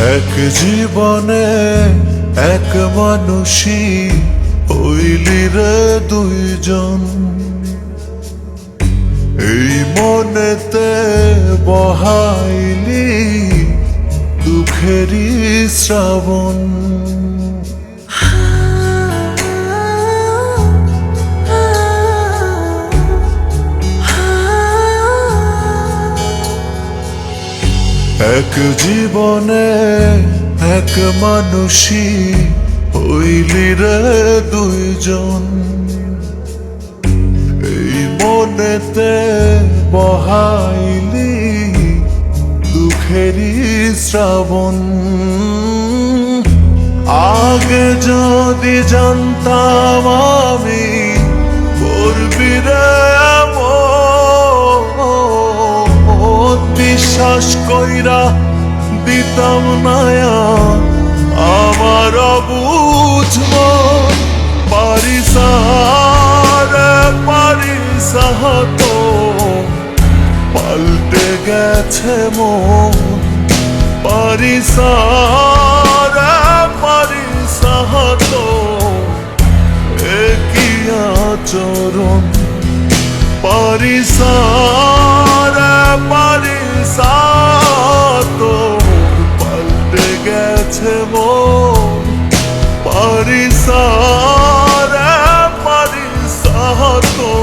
এক জীবনে এক মানুষই হইলি রে দুইজন। এই মনেতে বহাইলি দুঃখেরই শ্রাবণ। এক জীবনে এক মানুষই হইলি রে দুইজন। এই মনেতে বহাইলি দুঃখেরই শ্রাবণ। আগে যদি জানতাম আমি করবি রে বিশ্বাস কইরা দিতাম না আমার অবুঝ মন। পারিস রে পারিস তো পাল্টে গেছে মন। পারিস রে পারিস তো একই আচরণ। পারিস রে পারিস তো পাল্টে গেছে মন। পারিস রে পারিস তো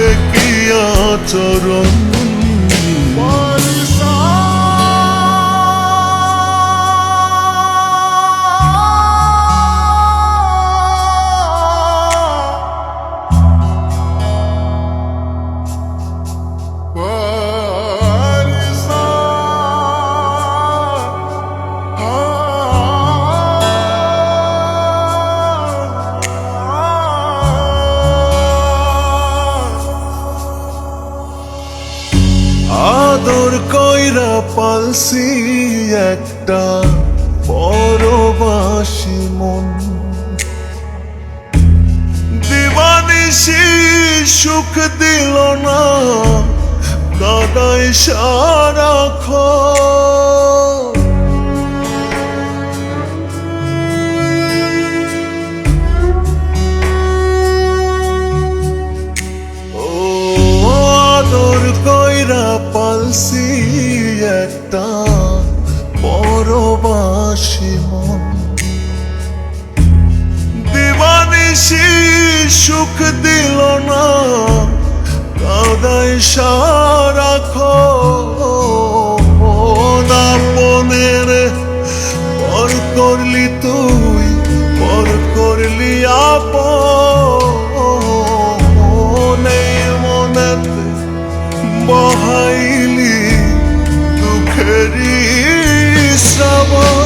একই আচরণ। আদর কইরা পালছি একটা পরবাসী মন। দিবানিশি সুখ দিল না কাদায় সারাক্ষণ। পালছি একটা পরবাসী মন। দিবানিশি সুখ দিল না কাদায় সারাক্ষণ। আপনের পর করলি তুই পর করলি আপন। এই মনেতে বহাইলি দুঃখেরই শ্রাবণ।